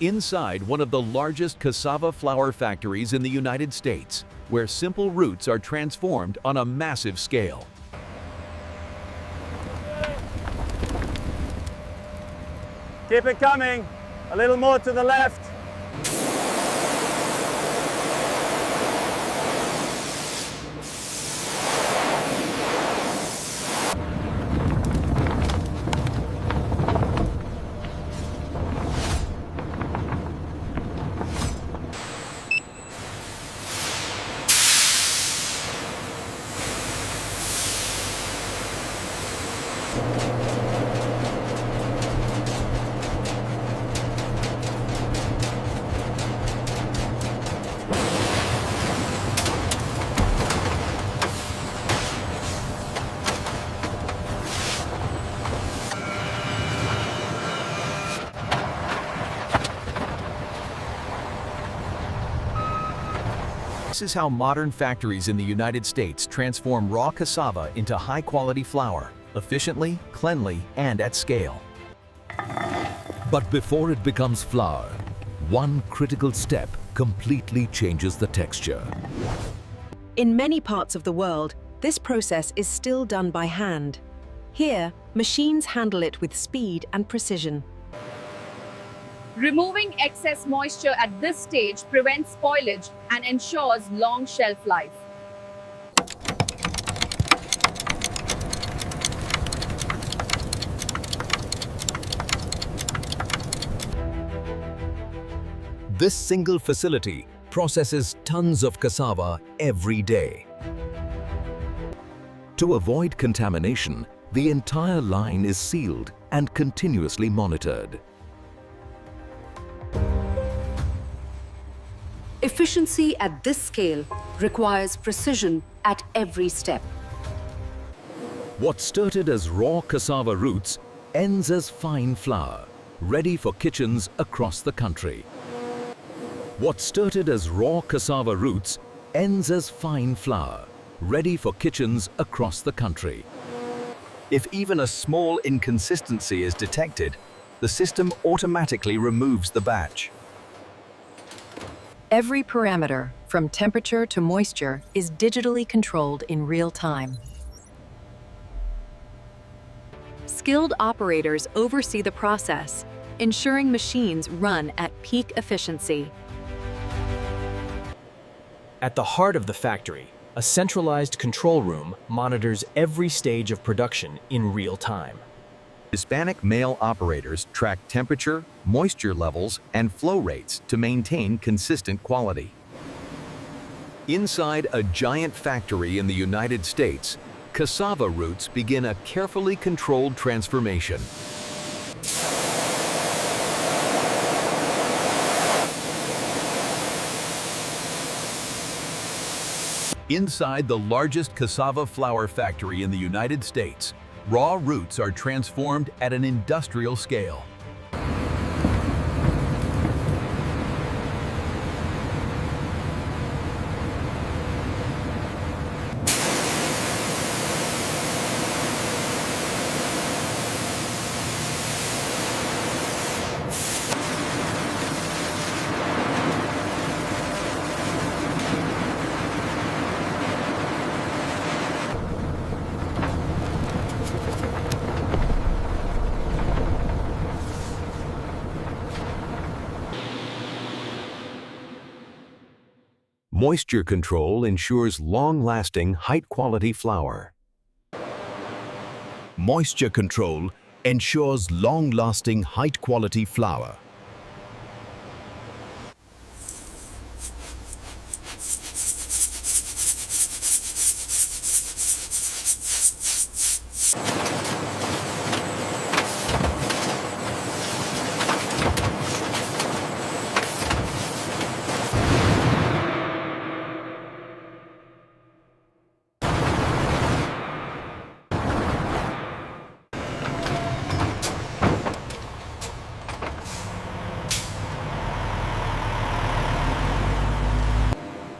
inside one of the largest cassava flour factories in the United States, where simple roots are transformed on a massive scale. Keep it coming. A little more to the left. This is how modern factories in the United States transform raw cassava into high-quality flour, efficiently, cleanly, and at scale. But before it becomes flour, one critical step completely changes the texture. In many parts of the world, this process is still done by hand. Here, machines handle it with speed and precision. Removing excess moisture at this stage prevents spoilage and ensures long shelf life. This single facility processes tons of cassava every day. To avoid contamination, the entire line is sealed and continuously monitored. Efficiency at this scale requires precision at every step. What started as raw cassava roots ends as fine flour, ready for kitchens across the country. What started as raw cassava roots ends as fine flour, ready for kitchens across the country. If even a small inconsistency is detected, the system automatically removes the batch. Every parameter, from temperature to moisture, is digitally controlled in real time. Skilled operators oversee the process, ensuring machines run at peak efficiency. At the heart of the factory, a centralized control room monitors every stage of production in real time. Hispanic male operators track temperature, moisture levels, and flow rates to maintain consistent quality. Inside a giant factory in the United States, cassava roots begin a carefully controlled transformation. Inside the largest cassava flour factory in the United States, raw roots are transformed at an industrial scale. Moisture control ensures long-lasting, high-quality flour. Moisture control ensures long-lasting, high-quality flour.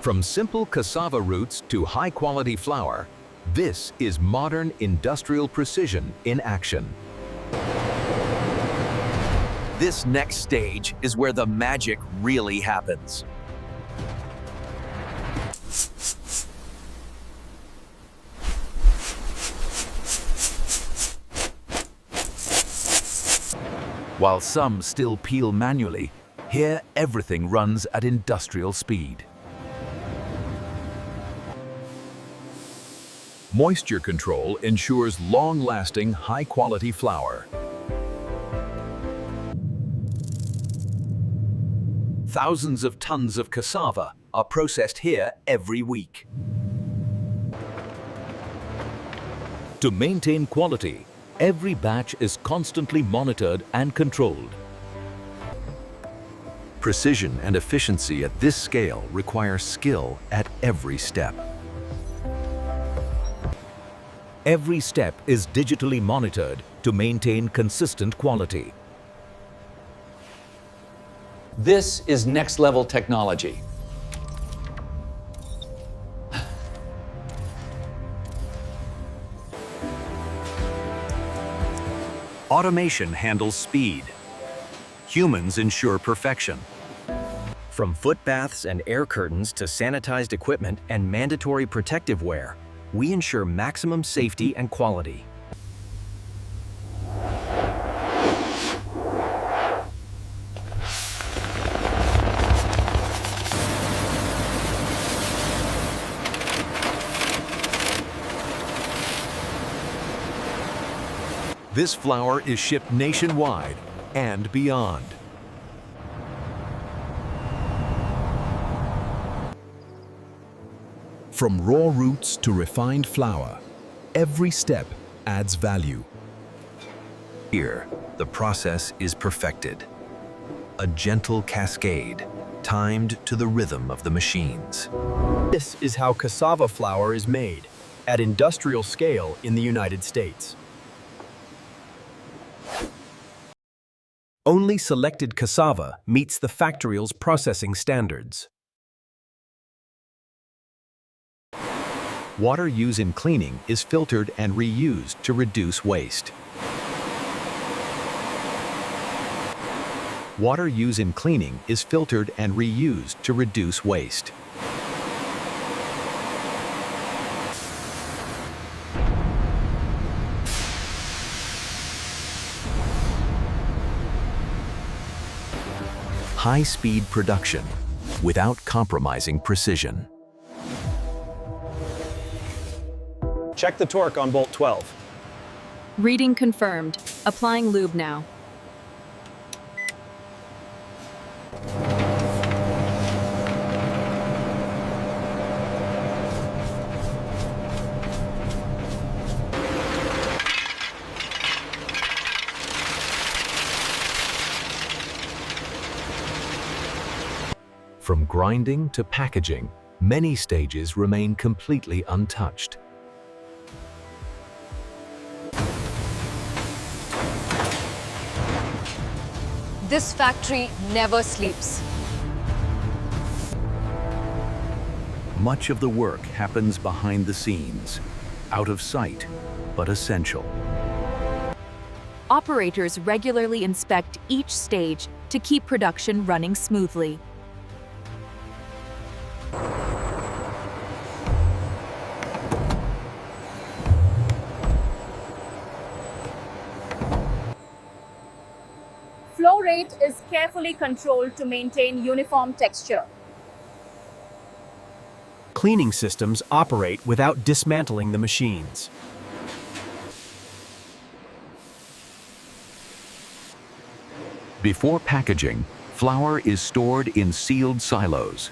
From simple cassava roots to high-quality flour, this is modern industrial precision in action. This next stage is where the magic really happens. While some still peel manually, here everything runs at industrial speed. Moisture control ensures long-lasting, high-quality flour. Thousands of tons of cassava are processed here every week. To maintain quality, every batch is constantly monitored and controlled. Precision and efficiency at this scale require skill at every step. Every step is digitally monitored to maintain consistent quality. This is next-level technology. Automation handles speed. Humans ensure perfection. From foot baths and air curtains to sanitized equipment and mandatory protective wear, we ensure maximum safety and quality. This flour is shipped nationwide and beyond. From raw roots to refined flour, every step adds value. Here, the process is perfected. A gentle cascade, timed to the rhythm of the machines. This is how cassava flour is made, at industrial scale in the United States. Only selected cassava meets the factory's processing standards. Water used in cleaning is filtered and reused to reduce waste. Water used in cleaning is filtered and reused to reduce waste. High-speed production without compromising precision. Check the torque on bolt 12. Reading confirmed. Applying lube now. From grinding to packaging, many stages remain completely untouched. This factory never sleeps. Much of the work happens behind the scenes, out of sight, but essential. Operators regularly inspect each stage to keep production running smoothly. Flow rate is carefully controlled to maintain uniform texture. Cleaning systems operate without dismantling the machines. Before packaging, flour is stored in sealed silos.